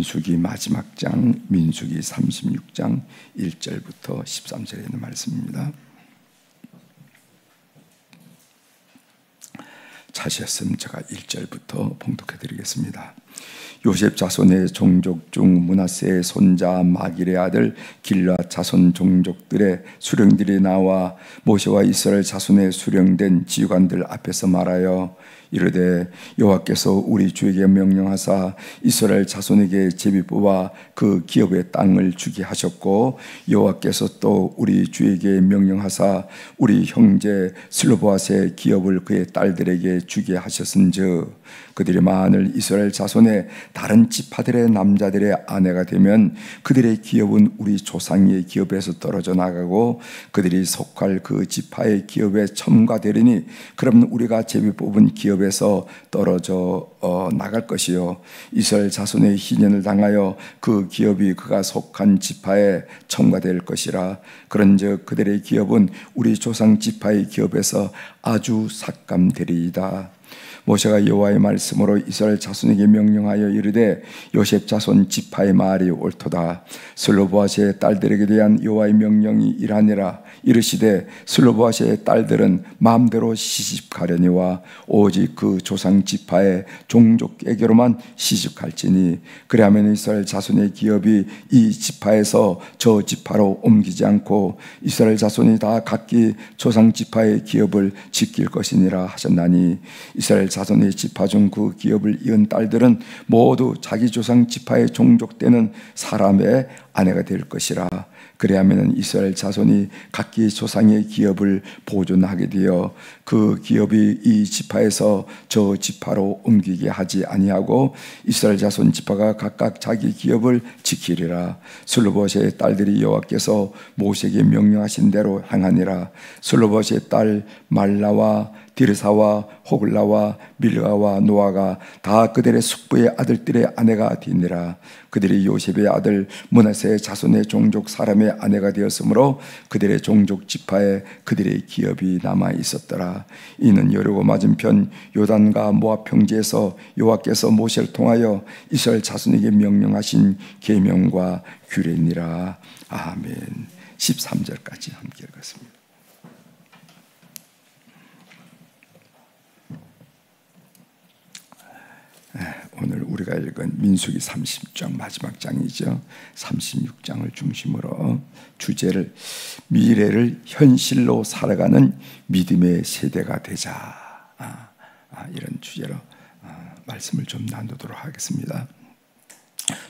민수기 마지막 장 민수기 36장 1절부터 13절에 있는 말씀입니다. 찾으셨으면 제가 1절부터 봉독해 드리겠습니다. 요셉 자손의 종족 중 므낫세의 손자 마길의 아들 길앗 자손 종족들의 수령들이 나와 모세와 이스라엘 자손의 수령된 지휘관들 앞에서 말하여 이르되 여호와께서 우리 주에게 명령하사 이스라엘 자손에게 제비 뽑아 그 기업의 땅을 주게 하셨고 여호와께서 또 우리 주에게 명령하사 우리 형제 슬로보앗의 기업을 그의 딸들에게 주게 하셨은즉 그들이 만일 이스라엘 자손의 다른 지파들의 남자들의 아내가 되면 그들의 기업은 우리 조상의 기업에서 떨어져 나가고 그들이 속할 그 지파의 기업에 첨가되리니 그러면 우리가 제비 뽑은 기업에서 떨어져 나갈 것이요 이스라엘 자손의 희년을 당하여 그 기업이 그가 속한 지파에 첨가될 것이라. 그런즉 그들의 기업은 우리 조상 지파의 기업에서 아주 삭감되리이다. 모세가 여호와의 말씀으로 이스라엘 자손에게 명령하여 이르되 요셉 자손 지파의 말이 옳도다. 슬로보앗의 딸들에게 대한 여호와의 명령이 이라니라. 이르시되 슬로보앗의 딸들은 마음대로 시집가려니와 오직 그 조상 지파의 종족에게로만 시집갈지니 그리하면 이스라엘 자손의 기업이 이 지파에서 저 지파로 옮기지 않고 이스라엘 자손이 다 각기 조상 지파의 기업을 지킬 것이니라 하셨나니 이스라엘 자손의 지파 중 그 기업을 이은 딸들은 모두 자기 조상 지파의 종족되는 사람의 아내가 될 것이라. 그리하면 이스라엘 자손이 각기 조상의 기업을 보존하게 되어 그 기업이 이 지파에서 저 지파로 옮기게 하지 아니하고 이스라엘 자손 지파가 각각 자기 기업을 지키리라. 슬로보앗의 딸들이 여호와께서 모세에게 명령하신 대로 행하니라. 슬로보앗의 딸 말라와 디르사와 호글라와 밀가와 노아가 다 그들의 숙부의 아들들의 아내가 되니라. 그들이 요셉의 아들 므낫세의 자손의 종족 사람의 아내가 되었으므로 그들의 종족 지파에 그들의 기업이 남아 있었더라. 이는 여리고 맞은편 요단과 모압 평지에서 여호와께서 모세를 통하여 이스라엘 자손에게 명령하신 계명과 규례니라. 아멘. 13절까지 함께 읽었습니다. 오늘 우리가 읽은 민수기 30장 마지막 장이죠. 36장을 중심으로 주제를 미래를 현실로 살아가는 믿음의 세대가 되자, 이런 주제로 말씀을 좀 나누도록 하겠습니다.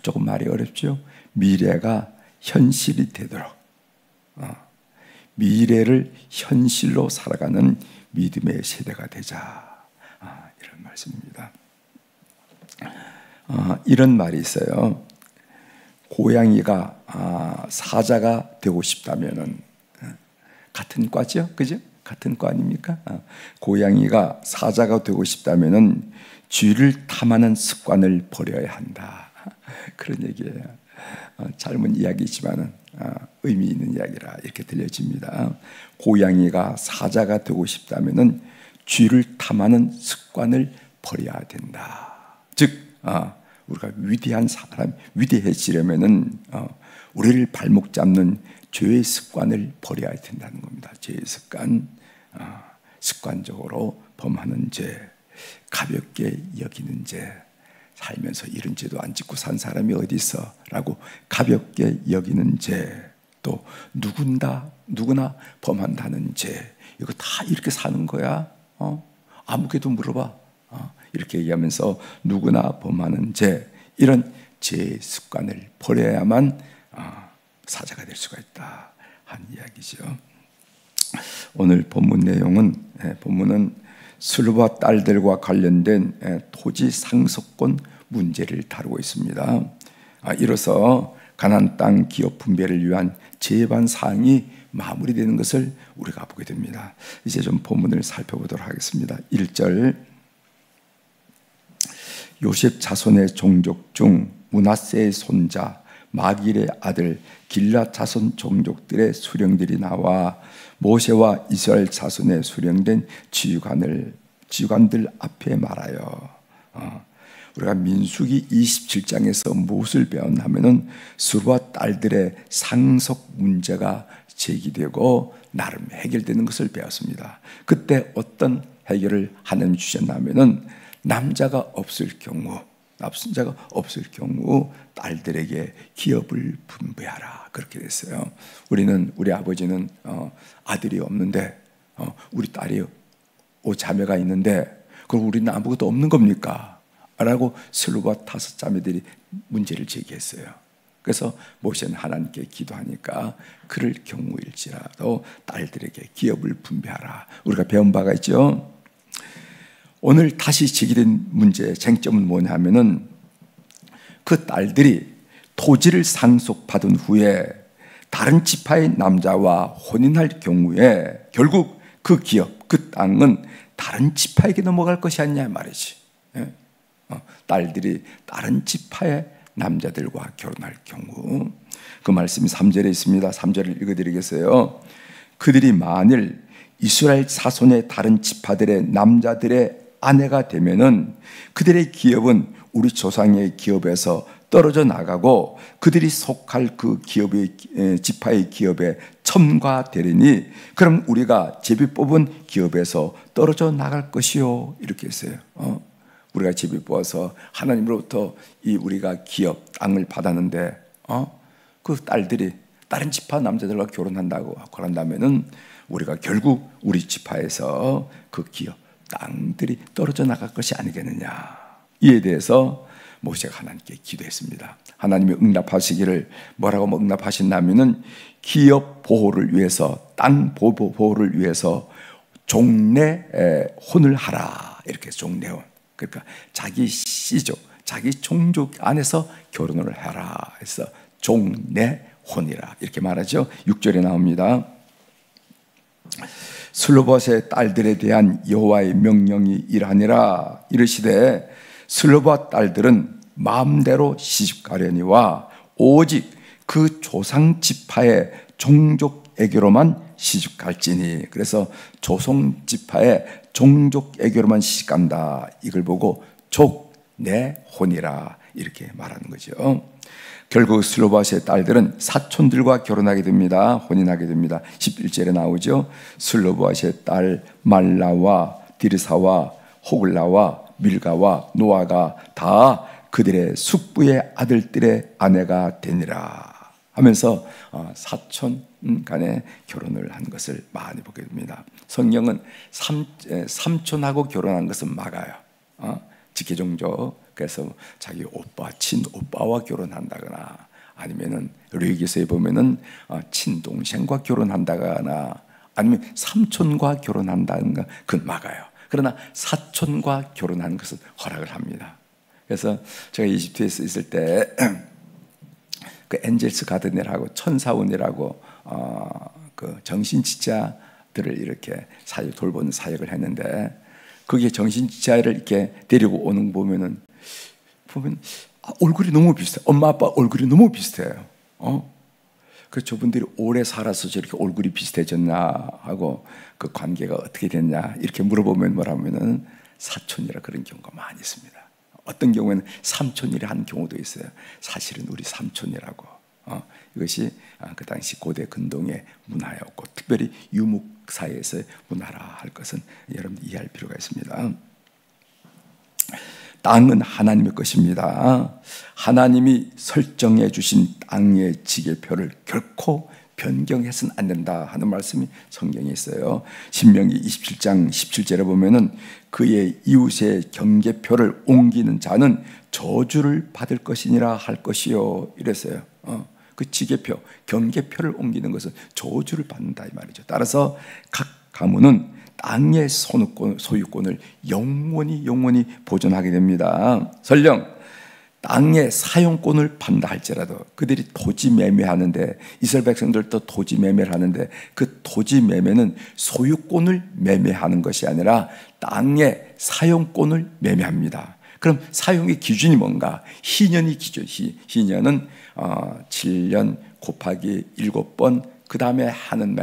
조금 말이 어렵죠. 미래가 현실이 되도록, 미래를 현실로 살아가는 믿음의 세대가 되자, 이런 말씀입니다. 이런 말이 있어요. 고양이가 사자가 되고 싶다면은, 같은 과죠, 그죠? 같은 과 아닙니까? 고양이가 사자가 되고 싶다면은 쥐를 탐하는 습관을 버려야 한다. 그런 얘기예요. 짧은 이야기지만은 의미 있는 이야기라 이렇게 들려집니다. 고양이가 사자가 되고 싶다면은 쥐를 탐하는 습관을 버려야 된다. 즉, 우리가 위대한 사람, 위대해지려면은 우리를 발목 잡는 죄의 습관을 버려야 된다는 겁니다. 죄의 습관, 습관적으로 범하는 죄, 가볍게 여기는 죄, 살면서 이런 죄도 안 짓고 산 사람이 어디 있어라고 가볍게 여기는 죄, 또 누구나 범한다는 죄, 이거 다 이렇게 사는 거야. 아무개도 물어봐. 이렇게 얘기하면서 누구나 범하는 죄, 이런 죄의 습관을 버려야만 사자가 될 수가 있다 한 이야기죠. 오늘 본문 내용은, 본문은 슬로보앗 딸들과 관련된 토지 상속권 문제를 다루고 있습니다. 이로써 가나안 땅 기업 분배를 위한 제반 사항이 마무리되는 것을 우리가 보게 됩니다. 이제 좀 본문을 살펴보도록 하겠습니다. 1절, 요셉 자손의 종족 중 므낫세의 손자 마길의 아들 길앗 자손 종족들의 수령들이 나와 모세와 이스라엘 자손의 수령된 지휘관들 앞에 말하여, 우리가 민수기 27장에서 무엇을 배웠냐면은 수르와 딸들의 상속 문제가 제기되고 나름 해결되는 것을 배웠습니다. 그때 어떤 해결을 하나님이 주셨냐면은 남자가 없을 경우 딸들에게 기업을 분배하라, 그렇게 됐어요. 우리 아버지는 아들이 없는데 우리 딸이 자매가 있는데 그럼 우리는 아무것도 없는 겁니까? 라고 슬루와 다섯 자매들이 문제를 제기했어요. 그래서 모세는 하나님께 기도하니까 그럴 경우일지라도 딸들에게 기업을 분배하라, 우리가 배운 바가 있죠. 오늘 다시 제기된 문제 쟁점은 뭐냐면은 그 딸들이 토지를 상속받은 후에 다른 지파의 남자와 혼인할 경우에 결국 그 기업, 그 땅은 다른 지파에게 넘어갈 것이 아니냐 말이지. 딸들이 다른 지파의 남자들과 결혼할 경우, 그 말씀이 3절에 있습니다. 3절을 읽어드리겠어요. 그들이 만일 이스라엘 자손의 다른 지파들의 남자들의 아내가 되면은 그들의 기업은 우리 조상의 기업에서 떨어져 나가고 그들이 속할 그 기업의 지파의 기업에 첨가되리니 그럼 우리가 제비 뽑은 기업에서 떨어져 나갈 것이요, 이렇게 했어요. 우리가 제비 뽑아서 하나님으로부터 이 우리가 기업 땅을 받았는데 그 딸들이 다른 지파 남자들과 결혼한다면은 우리가 결국 우리 지파에서 그 기업 땅들이 떨어져 나갈 것이 아니겠느냐. 이에 대해서 모세가 하나님께 기도했습니다. 하나님이 응답하시기를 뭐라고 응답하신다면은 기업 보호를 위해서, 땅 보호를 위해서 종내 혼을 하라, 이렇게 종내혼. 그러니까 자기 씨족, 자기 종족 안에서 결혼을 하라 해서 종내혼이라 이렇게 말하죠. 6절에 나옵니다. 슬로봇의 딸들에 대한 여호와의 명령이 이러하니라. 이르시되 슬로봇 딸들은 마음대로 시집가려니와 오직 그 조상 지파의 종족에게로만 시집갈지니. 그래서 조상 지파의 종족에게로만 시집간다, 이걸 보고 족내혼이라 이렇게 말하는 거죠. 결국 슬로봇의 딸들은 사촌들과 결혼하게 됩니다. 혼인하게 됩니다. 11절에 나오죠. 슬로봇의 딸 말라와 디르사와 호글라와 밀가와 노아가 다 그들의 숙부의 아들들의 아내가 되니라 하면서 사촌 간에 결혼을 한 것을 많이 보게 됩니다. 성경은 삼촌하고 결혼한 것은 막아요. 직계종족. 그래서 자기 오빠, 친오빠와 결혼한다거나 아니면은 레위기서에 보면은 친동생과 결혼한다거나 아니면 삼촌과 결혼한다는 거, 그건 막아요. 그러나 사촌과 결혼하는 것은 허락을 합니다. 그래서 제가 이집트에서 있을 때 그 엔젤스 가든이라고 천사원이라고 그 정신지체들을 이렇게 돌보는 사역을 했는데, 거기에 정신지체를 이렇게 데리고 오는 거 보면 얼굴이 너무 비슷해. 엄마 아빠 얼굴이 너무 비슷해요. 그래서 저분들이 오래 살아서 저렇게 얼굴이 비슷해졌나 하고 그 관계가 어떻게 됐냐 이렇게 물어보면 뭐라면은 사촌이라 그런 경우가 많이 있습니다. 어떤 경우에는 삼촌이라 하는 경우도 있어요. 사실은 우리 삼촌이라고. 이것이 그 당시 고대 근동의 문화였고 특별히 유목 사회에서의 문화라 할 것은 여러분 이해할 필요가 있습니다. 땅은 하나님의 것입니다. 하나님이 설정해 주신 땅의 지계표를 결코 변경해서는 안 된다 하는 말씀이 성경에 있어요. 신명기 27장 17절에 보면은 그의 이웃의 경계표를 옮기는 자는 저주를 받을 것이니라 할 것이요, 이랬어요. 그 지계표, 경계표를 옮기는 것은 저주를 받는다 이 말이죠. 따라서 각 가문은 땅의 소유권을 영원히 보존하게 됩니다. 설령 땅의 사용권을 판다 할지라도 그들이 토지 매매하는데, 이스라엘 백성들도 토지 매매를 하는데 그 토지 매매는 소유권을 매매하는 것이 아니라 땅의 사용권을 매매합니다. 그럼 사용의 기준이 뭔가? 희년이 기준. 희년은 7년 곱하기 7번 그 다음에 하는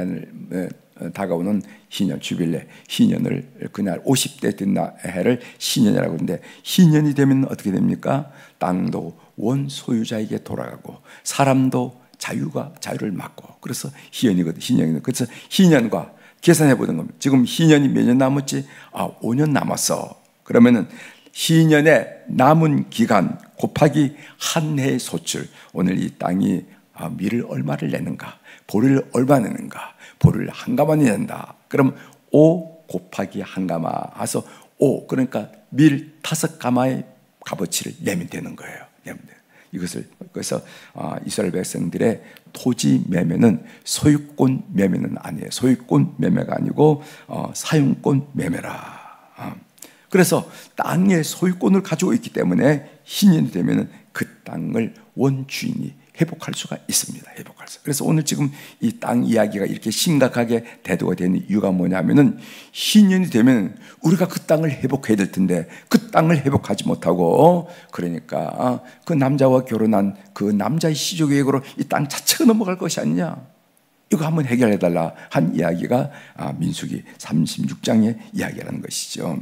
다가오는 희년 주빌레, 희년을 그날 50대 된 해를 희년이라고 하는데, 희년이 되면 어떻게 됩니까? 땅도 원 소유자에게 돌아가고 사람도 자유를 맡고, 그래서 희년이거든. 희년이거든. 그래서 희년과 계산해 보는 겁니다. 지금 희년이 몇 년 남았지? 5년 남았어. 그러면은 희년의 남은 기간 곱하기 한 해의 소출, 오늘 이 땅이 밀을 얼마를 내는가, 보리를 얼마 내는가, 보리를 한 가마니 낸다. 그럼 5 곱하기 한 가마 해서 5, 그러니까 밀 5가마의 값어치를 내면 되는 거예요. 이것을, 그래서 이스라엘 백성들의 토지 매매는 소유권 매매는 아니에요. 소유권 매매가 아니고 사용권 매매라. 그래서 땅의 소유권을 가지고 있기 때문에 희년이 되면 그 땅을 원주인이 회복할 수가 있습니다. 회복할 수. 그래서 오늘 지금 이 땅 이야기가 이렇게 심각하게 대두가 되는 이유가 뭐냐면은, 희년이 되면 우리가 그 땅을 회복해야 될 텐데 그 땅을 회복하지 못하고, 그러니까 그 남자와 결혼한 그 남자의 시조 계획으로 이 땅 자체가 넘어갈 것이 아니냐, 이거 한번 해결해 달라 한 이야기가 민수기 36장의 이야기라는 것이죠.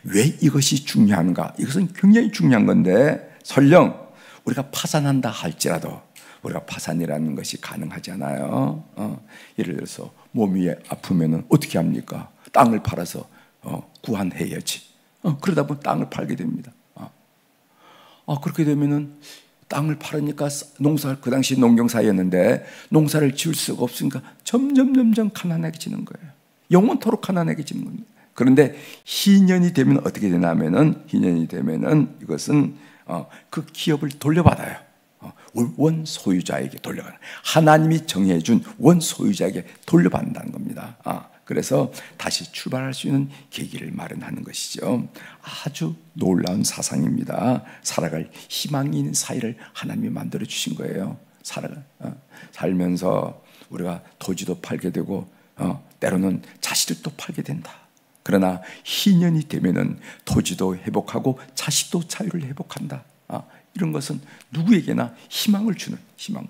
왜 이것이 중요한가? 이것은 굉장히 중요한 건데, 설령 우리가 파산한다 할지라도 우리가 파산이라는 것이 가능하잖아요. 예를 들어서 몸이 아프면 어떻게 합니까? 땅을 팔아서 구한해야지. 그러다 보면 땅을 팔게 됩니다. 그렇게 되면은 땅을 팔으니까 농사를, 그 당시 농경사였는데 농사를 지을 수가 없으니까 점점 가난해지는 거예요. 영원토록 가난해지는 겁니다. 그런데 희년이 되면 어떻게 되냐면은, 희년이 되면은 이것은 그 기업을 돌려받아요. 원 소유자에게 돌려가는, 하나님이 정해준 원 소유자에게 돌려받는다는 겁니다. 그래서 다시 출발할 수 있는 계기를 마련하는 것이죠. 아주 놀라운 사상입니다. 살아갈 희망이 있는 사회를 하나님이 만들어 주신 거예요. 살면서 우리가 토지도 팔게 되고 때로는 자식들도 팔게 된다. 그러나 희년이 되면은 토지도 회복하고 자식도 자유를 회복한다. 이런 것은 누구에게나 희망을 주는 희망.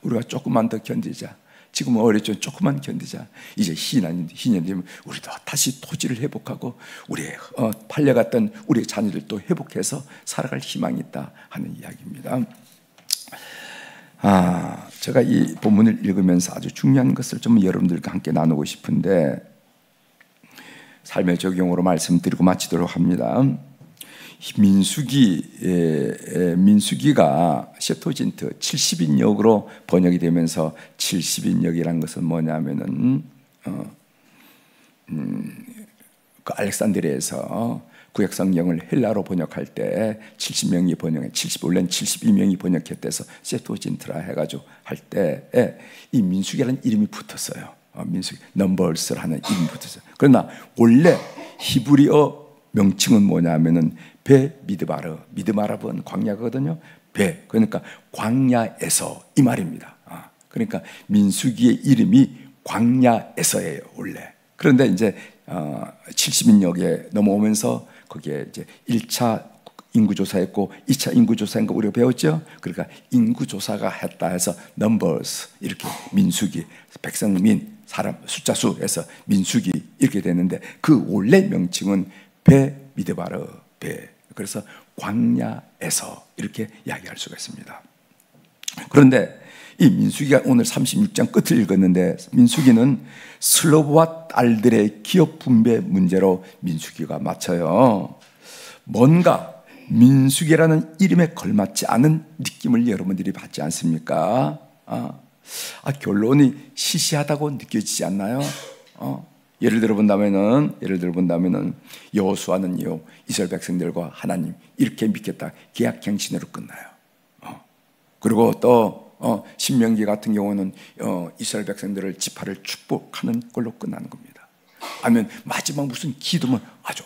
우리가 조금만 더 견디자. 지금은 어렸죠. 조금만 견디자. 이제 희년이 되면 우리도 다시 토지를 회복하고 우리의 팔려갔던 우리의 자녀들도 회복해서 살아갈 희망이 있다 하는 이야기입니다. 제가 이 본문을 읽으면서 아주 중요한 것을 좀 여러분들과 함께 나누고 싶은데, 삶의 적용으로 말씀드리고 마치도록 합니다. 민수기가 셰토진트 70인역으로 번역이 되면서, 70인역이란 것은 뭐냐면은 그 알렉산드리아에서 구약 성경을 헬라로 번역할 때 70명이 번역해, 원래는 72명이 번역했대서 셰토진트라 해가지고 할 때에 이 민수기라는 이름이 붙었어요. 민수기, 넘버스를 하는 이름이 붙었어요. 그러나 원래 히브리어 명칭은 뭐냐면은 베 미드마르는 광야거든요. 그러니까 광야에서 이 말입니다. 그러니까 민수기의 이름이 광야에서예요, 원래. 그런데 이제 70인역에 넘어오면서 거기에 이제 1차 인구조사했고 2차 인구조사인 거 우리가 배웠죠. 그러니까 인구조사가 했다 해서 넘버스, 이렇게 민수기, 백성민, 사람 숫자 수에서 민수기 이렇게 되는데, 그 원래 명칭은 미드바르. 그래서 광야에서 이렇게 이야기할 수가 있습니다. 그런데 이 민수기가 오늘 36장 끝을 읽었는데, 민수기는 슬로브와 딸들의 기업 분배 문제로 민수기가 마쳐요. 뭔가 민수기라는 이름에 걸맞지 않은 느낌을 여러분들이 받지 않습니까? 결론이 시시하다고 느껴지지 않나요? 예를 들어 본다면은 여호수아는요, 이스라엘 백성들과 하나님 이렇게 믿겠다 계약갱신으로 끝나요. 그리고 또 신명기 같은 경우는 이스라엘 백성들을 지파를 축복하는 걸로 끝나는 겁니다. 아니면 마지막 무슨 기도문, 아주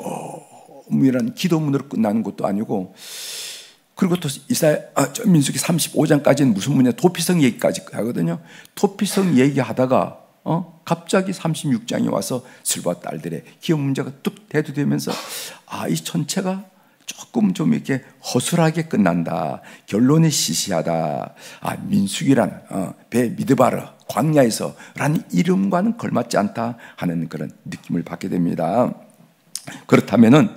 엄밀한 기도문으로 끝나는 것도 아니고, 그리고 또 민수기 35장까지는 무슨 문제, 도피성 얘기까지 하거든요. 도피성 얘기하다가 갑자기 36장이 와서 슬바 딸들의 기업 문제가 뚝 대두되면서 이 전체가 조금 좀 이렇게 허술하게 끝난다. 결론이 시시하다. 민수기란 미드바르 광야에서라는 이름과는 걸맞지 않다 하는 그런 느낌을 받게 됩니다. 그렇다면은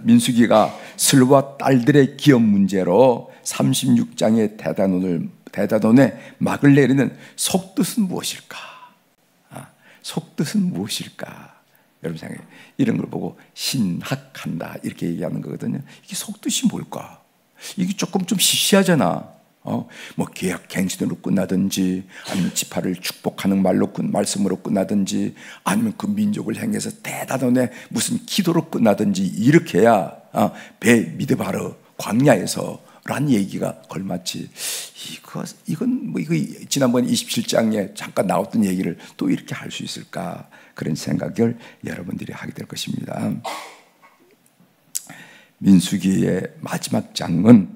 민수기가 슬와 딸들의 기업 문제로 36장의 대다돈에 막을 내리는 속뜻은 무엇일까? 속뜻은 무엇일까? 여러분 생각해, 이런 걸 보고 신학한다 이렇게 얘기하는 거거든요. 이게 속뜻이 뭘까? 이게 조금 좀 시시하잖아. 뭐 계약갱신으로 끝나든지, 아니면 지파를 축복하는 말씀으로 끝나든지, 아니면 그 민족을 향해서 대다돈의 무슨 기도로 끝나든지, 이렇게 해야 배 미드바르 광야에서 라는 얘기가 걸맞지. 이건 이거 지난번 27장에 잠깐 나왔던 얘기를 또 이렇게 할 수 있을까? 그런 생각을 여러분들이 하게 될 것입니다. 민수기의 마지막 장은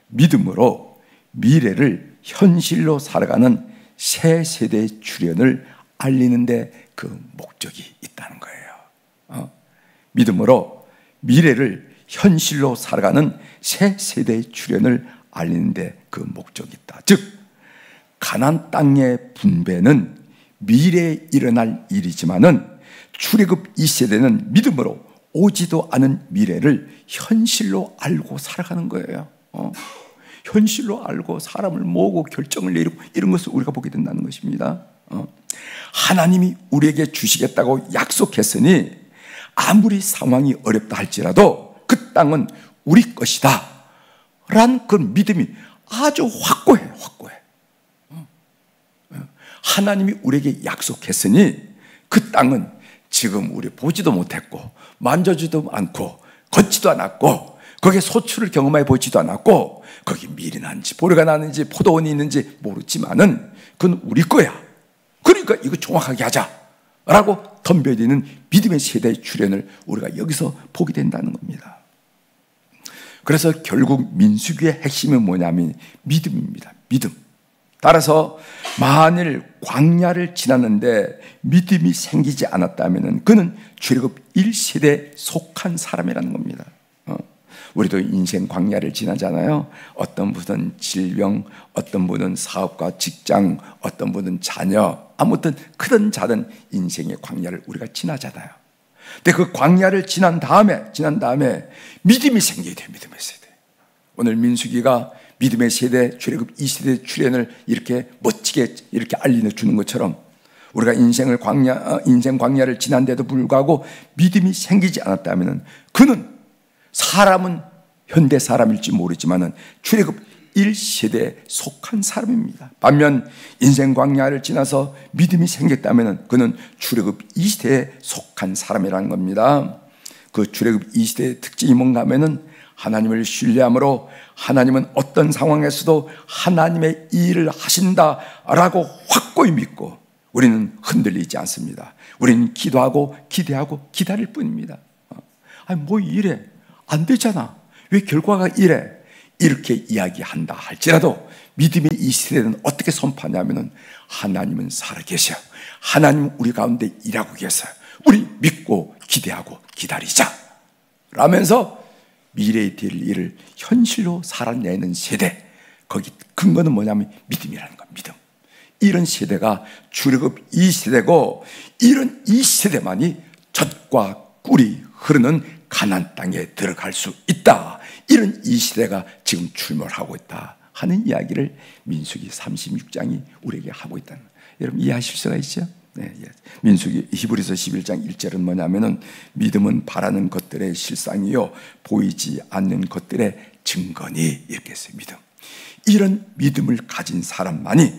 믿음으로 미래를 현실로 살아가는 새 세대의 출현을 알리는데 그 목적이 있다는 거예요. 믿음으로 미래를 현실로 살아가는 새 세대의 출현을 알리는데 그 목적이 있다. 즉 가나안 땅의 분배는 미래에 일어날 일이지만은 출애굽 2세대는 믿음으로 오지도 않은 미래를 현실로 알고 살아가는 거예요. 현실로 알고 사람을 모으고 결정을 내리고 이런 것을 우리가 보게 된다는 것입니다. 하나님이 우리에게 주시겠다고 약속했으니 아무리 상황이 어렵다 할지라도 그 땅은 우리 것이다 라는 그 믿음이 아주 확고해. 하나님이 우리에게 약속했으니 그 땅은 지금 우리 보지도 못했고 만져지도 않고 걷지도 않았고 거기에 소출을 경험해 보지도 않았고 거기 밀이 나는지 보리가 나는지 포도원이 있는지 모르지만은 그건 우리 거야. 그러니까 이거 정확하게 하자 라고 덤벼드는 믿음의 세대의 출현을 우리가 여기서 보게 된다는 겁니다. 그래서 결국 민수기의 핵심은 뭐냐면 믿음입니다. 믿음. 따라서 만일 광야를 지났는데 믿음이 생기지 않았다면 그는 출애굽 1세대에 속한 사람이라는 겁니다. 우리도 인생 광야를 지나잖아요. 어떤 분은 질병, 어떤 분은 사업과 직장, 어떤 분은 자녀, 아무튼 크든 작은 인생의 광야를 우리가 지나잖아요. 근데 그 광야를 지난 다음에 믿음이 생겨야 돼요. 믿음의 세대. 오늘 민수기가 믿음의 세대, 출애굽 2세대 출현을 이렇게 멋지게 이렇게 알려주는 것처럼 우리가 인생 광야를 지난데도 불구하고 믿음이 생기지 않았다면 그는 사람은 현대 사람일지 모르지만은 출애굽 1세대에 속한 사람입니다. 반면 인생 광야를 지나서 믿음이 생겼다면 그는 출애굽 2세대에 속한 사람이라는 겁니다. 그 출애굽 2세대의 특징이 뭔가 하면은 하나님을 신뢰함으로 하나님은 어떤 상황에서도 하나님의 일을 하신다라고 확고히 믿고 우리는 흔들리지 않습니다. 우리는 기도하고 기대하고 기다릴 뿐입니다. 아니 뭐 이래 안 되잖아. 왜 결과가 이래? 이렇게 이야기한다 할지라도 믿음의 이 세대는 어떻게 선포하냐면은 하나님은 살아계셔. 하나님은 우리 가운데 일하고 계세요. 우리 믿고 기대하고 기다리자 라면서 미래에 될 일을 현실로 살아내는 세대, 거기 근거는 뭐냐면 믿음이라는 겁니다. 믿음. 이런 세대가 출애굽 2세대고 이런 2세대만이 젖과 꿀이 흐르는 가나안 땅에 들어갈 수 있다. 이런 2세대가 지금 출몰하고 있다 하는 이야기를 민수기 36장이 우리에게 하고 있다는 거예요. 여러분 이해하실 수가 있죠? 네, 민수기 히브리서 11장 1절은 뭐냐면은 믿음은 바라는 것들의 실상이요 보이지 않는 것들의 증거니 이렇게 했어요. 믿음. 이런 믿음을 가진 사람만이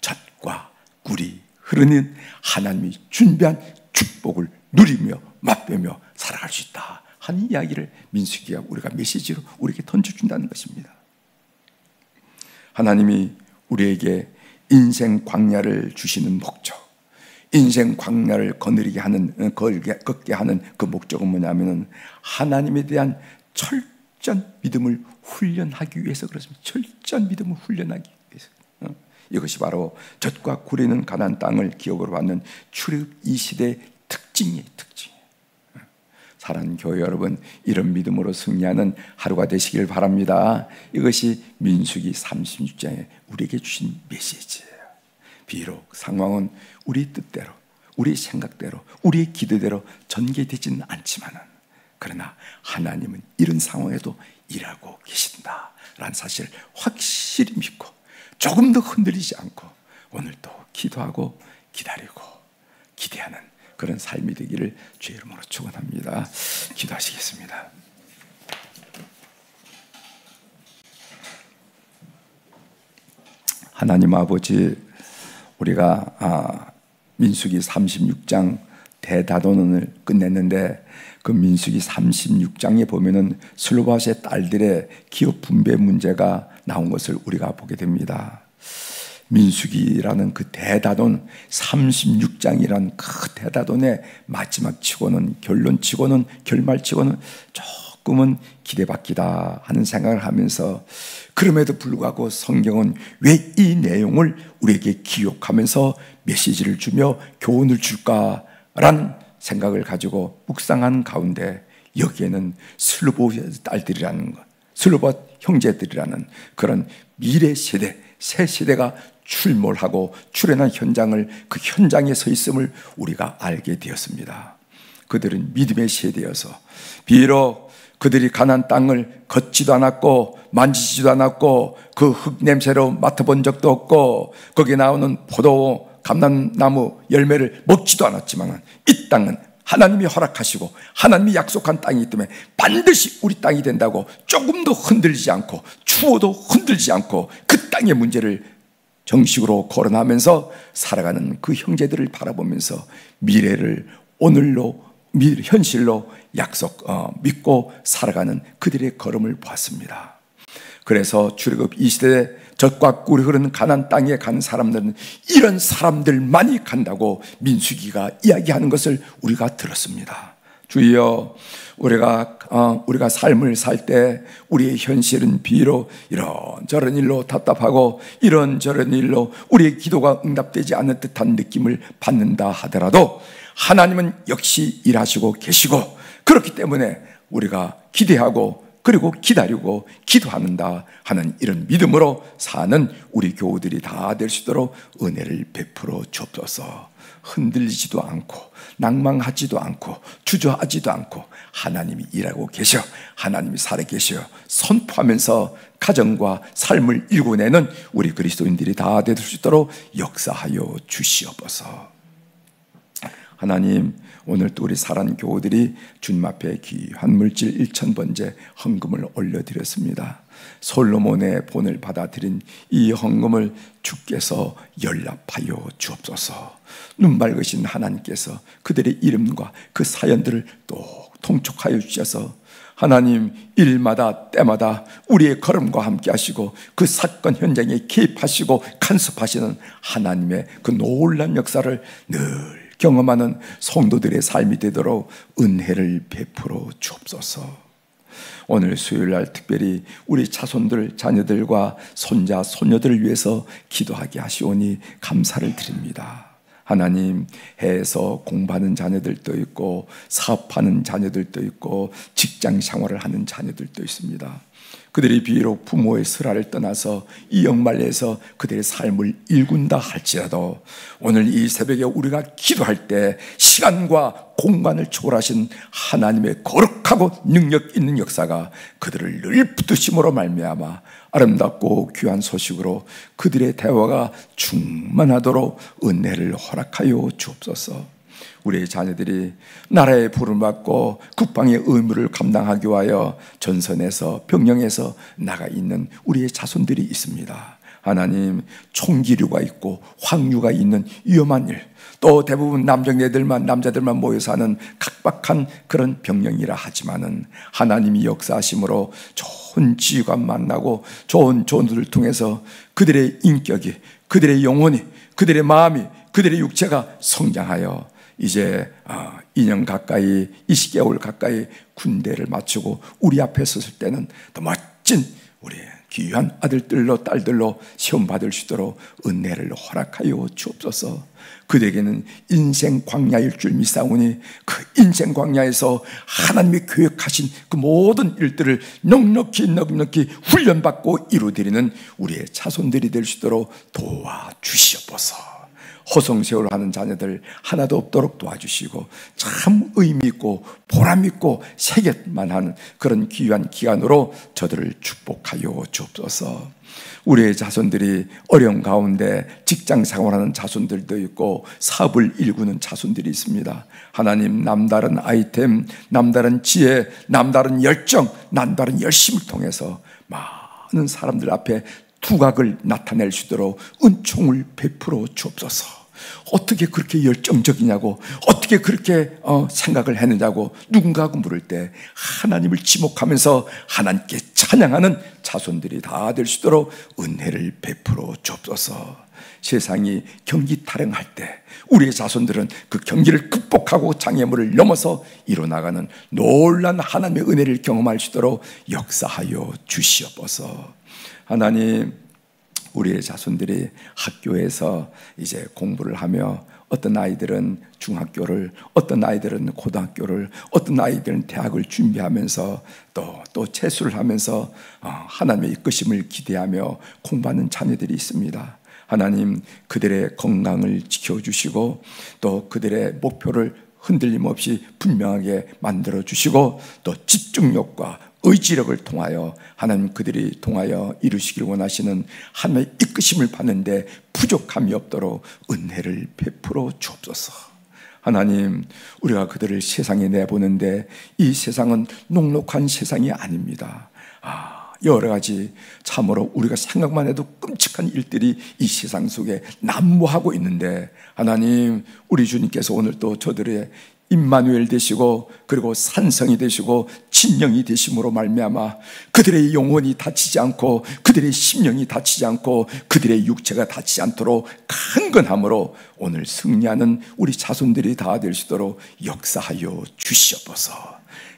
젖과 꿀이 흐르는 하나님이 준비한 축복을 누리며 맛보며 살아갈 수 있다 하는 이야기를 민수기가 우리가 메시지로 우리에게 던져준다는 것입니다. 하나님이 우리에게 인생 광야를 주시는 목적, 인생 광야를 걷게 하는 그 목적은 뭐냐면은 하나님에 대한 철저한 믿음을 훈련하기 위해서 그렇습니다. 철저한 믿음을 훈련하기 위해서. 이것이 바로 젖과 꿀이는 가나안 땅을 기업으로 받는 출애굽 2세대의 특징이에요. 사랑하는 교회 여러분, 이런 믿음으로 승리하는 하루가 되시길 바랍니다. 이것이 민수기 36장에 우리에게 주신 메시지예요. 비록 상황은 우리 뜻대로, 우리 생각대로, 우리의 기대대로 전개되지는 않지만은, 그러나 하나님은 이런 상황에도 일하고 계신다라는 사실을 확실히 믿고 조금 더 흔들리지 않고 오늘도 기도하고 기다리고 기대하는 그런 삶이 되기를 주의 이름으로 축원합니다. 기도하시겠습니다. 하나님 아버지, 우리가 민수기 36장 대다도론을 끝냈는데, 그 민수기 36장에 보면은 슬로바스의 딸들의 기업 분배 문제가 나온 것을 우리가 보게 됩니다. 민수기라는 그 대다돈, 36장이란 그 대다돈의 마지막 치고는, 결론 치고는, 결말 치고는 조금은 기대받기다 하는 생각을 하면서, 그럼에도 불구하고 성경은 왜 이 내용을 우리에게 기억하면서 메시지를 주며 교훈을 줄까라는 생각을 가지고 묵상하는 가운데, 여기에는 슬로바의 딸들이라는 것, 슬로바 형제들이라는 그런 미래 세대, 새 세대가 출몰하고 출현한 현장을, 그 현장에 서 있음을 우리가 알게 되었습니다. 그들은 믿음의 세대여서 비록 그들이 가나안 땅을 걷지도 않았고 만지지도 않았고 그 흙 냄새로 맡아본 적도 없고 거기에 나오는 포도, 감람나무 열매를 먹지도 않았지만, 이 땅은 하나님이 허락하시고 하나님이 약속한 땅이기 때문에 반드시 우리 땅이 된다고 조금도 흔들리지 않고 추워도 흔들리지 않고 그 땅의 문제를 정식으로 거론하면서 살아가는 그 형제들을 바라보면서 미래를 오늘로, 현실로 믿고 살아가는 그들의 걸음을 보았습니다. 그래서 출애굽 이 시대에 젖과 꿀이 흐르는 가나안 땅에 간 사람들은 이런 사람들만이 간다고 민수기가 이야기하는 것을 우리가 들었습니다. 주여, 우리가 삶을 살 때 우리의 현실은 비록 이런저런 일로 답답하고 이런저런 일로 우리의 기도가 응답되지 않는 듯한 느낌을 받는다 하더라도 하나님은 역시 일하시고 계시고, 그렇기 때문에 우리가 기대하고 그리고 기다리고 기도한다 하는 이런 믿음으로 사는 우리 교우들이 다 될 수 있도록 은혜를 베풀어 주옵소서. 흔들리지도 않고 낭망하지도 않고 주저하지도 않고 하나님이 일하고 계셔, 하나님이 살아계셔 선포하면서 가정과 삶을 일궈내는 우리 그리스도인들이 다 될 수 있도록 역사하여 주시옵소서. 하나님, 오늘도 우리 사랑하는 교우들이 주님 앞에 귀한 물질 1,000번째 헌금을 올려드렸습니다. 솔로몬의 본을 받아들인 이 헌금을 주께서 연락하여 주옵소서. 눈 밝으신 하나님께서 그들의 이름과 그 사연들을 또 통촉하여 주셔서 하나님, 일마다 때마다 우리의 걸음과 함께 하시고 그 사건 현장에 개입하시고 간섭하시는 하나님의 그 놀라운 역사를 늘 경험하는 성도들의 삶이 되도록 은혜를 베풀어 주옵소서. 오늘 수요일날 특별히 우리 자손들, 자녀들과 손자, 손녀들을 위해서 기도하게 하시오니 감사를 드립니다. 하나님, 해에서 공부하는 자녀들도 있고 사업하는 자녀들도 있고 직장 생활을 하는 자녀들도 있습니다. 그들이 비록 부모의 슬하를 떠나서 이 영말에서 그들의 삶을 일군다 할지라도 오늘 이 새벽에 우리가 기도할 때 시간과 공간을 초월하신 하나님의 거룩하고 능력 있는 역사가 그들을 늘 붙드심으로 말미암아 아름답고 귀한 소식으로 그들의 대화가 충만하도록 은혜를 허락하여 주옵소서. 우리의 자녀들이 나라의 부름을 받고 국방의 의무를 감당하기 위하여 전선에서 병영에서 나가 있는 우리의 자손들이 있습니다. 하나님, 총기류가 있고 황류가 있는 위험한 일, 또 대부분 남자들만 모여 사는 각박한 그런 병영이라 하지만은 하나님이 역사하심으로 좋은 지휘관 만나고 좋은 조언들을 통해서 그들의 인격이, 그들의 영혼이, 그들의 마음이, 그들의 육체가 성장하여 이제 2년 가까이, 20개월 가까이 군대를 마치고 우리 앞에 섰을 때는 더 멋진 우리 귀한 아들들로 딸들로 시험 받을 수 있도록 은혜를 허락하여 주옵소서. 그대에게는 인생 광야일 줄 믿사오니 그 인생 광야에서 하나님이 계획하신 그 모든 일들을 넉넉히 훈련받고 이루어드리는 우리의 자손들이 될 수 있도록 도와주시옵소서. 호성세월 하는 자녀들 하나도 없도록 도와주시고 참 의미있고 보람있고 새get만한 그런 귀한 기간으로 저들을 축복하여 주옵소서. 우리의 자손들이 어려운 가운데 직장 생활하는 자손들도 있고 사업을 일구는 자손들이 있습니다. 하나님, 남다른 아이템, 남다른 지혜, 남다른 열정, 남다른 열심을 통해서 많은 사람들 앞에 두각을 나타낼 수 있도록 은총을 베풀어 주옵소서. 어떻게 그렇게 열정적이냐고, 어떻게 그렇게 생각을 했느냐고 누군가가 물을 때 하나님을 지목하면서 하나님께 찬양하는 자손들이 다 될 수 있도록 은혜를 베풀어 주옵소서. 세상이 경기 타령할 때 우리의 자손들은 그 경기를 극복하고 장애물을 넘어서 이뤄나가는 놀라운 하나님의 은혜를 경험할 수 있도록 역사하여 주시옵소서. 하나님, 우리의 자손들이 학교에서 이제 공부를 하며 어떤 아이들은 중학교를, 어떤 아이들은 고등학교를, 어떤 아이들은 대학을 준비하면서 또 재수를 하면서 하나님의 이끄심을 기대하며 공부하는 자녀들이 있습니다. 하나님, 그들의 건강을 지켜주시고 또 그들의 목표를 흔들림 없이 분명하게 만들어주시고 또 집중력과 의지력을 통하여 하나님 그들이 통하여 이루시길 원하시는 하나님의 이끄심을 받는데 부족함이 없도록 은혜를 베풀어 주옵소서. 하나님, 우리가 그들을 세상에 내보는데 이 세상은 녹록한 세상이 아닙니다. 여러 가지 참으로 우리가 생각만 해도 끔찍한 일들이 이 세상 속에 난무하고 있는데 하나님, 우리 주님께서 오늘 또 저들의 임마누엘 되시고 그리고 산성이 되시고 진영이 되심으로 말미암아 그들의 영혼이 다치지 않고 그들의 심령이 다치지 않고 그들의 육체가 다치지 않도록 강건함으로 오늘 승리하는 우리 자손들이 다 될 수 있도록 역사하여 주시옵소서.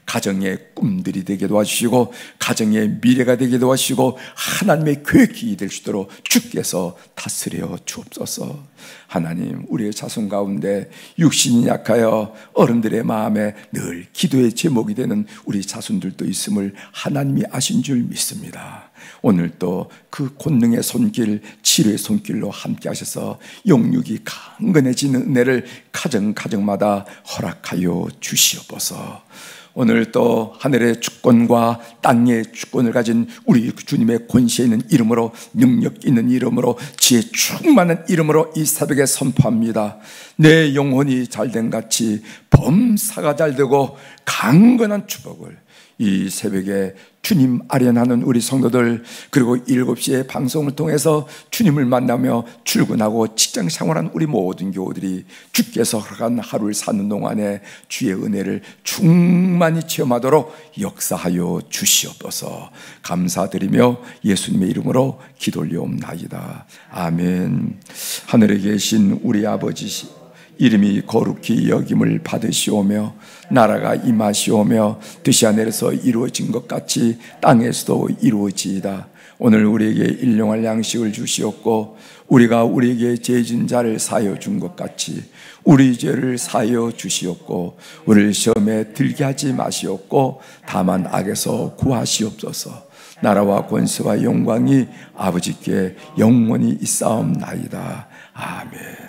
가정의 꿈들이 되게 도와주시고 가정의 미래가 되게 도와주시고 하나님의 계획이 될 수 있도록 주께서 다스려 주옵소서. 하나님, 우리의 자손 가운데 육신이 약하여 어른들의 마음에 늘 기도의 제목이 되는 우리 자손들도 있음을 하나님이 아신 줄 믿습니다. 오늘 또 그 권능의 손길, 치료의 손길로 함께 하셔서 영육이 강건해지는 은혜를 가정마다 허락하여 주시옵소서. 오늘 또 하늘의 주권과 땅의 주권을 가진 우리 주님의 권세 있는 이름으로, 능력 있는 이름으로, 지혜 충만한 이름으로 이 새벽에 선포합니다. 내 영혼이 잘된 같이 범사가 잘되고 강건한 축복을 이 새벽에 주님 아련하는 우리 성도들, 그리고 7시에 방송을 통해서 주님을 만나며 출근하고 직장 생활하는 우리 모든 교우들이 주께서 허락한 하루를 사는 동안에 주의 은혜를 충만히 체험하도록 역사하여 주시옵소서. 감사드리며 예수님의 이름으로 기도 올려옵나이다. 아멘. 하늘에 계신 우리 아버지, 이름이 거룩히 여김을 받으시오며 나라가 임하시오며 뜻이 하늘에서 이루어진 것 같이 땅에서도 이루어지이다. 오늘 우리에게 일용할 양식을 주시옵고 우리가 우리에게 죄진 자를 사하여 준 것 같이 우리 죄를 사하여 주시옵고 우리를 시험에 들게 하지 마시옵고 다만 악에서 구하시옵소서. 나라와 권세와 영광이 아버지께 영원히 있사옵나이다. 아멘.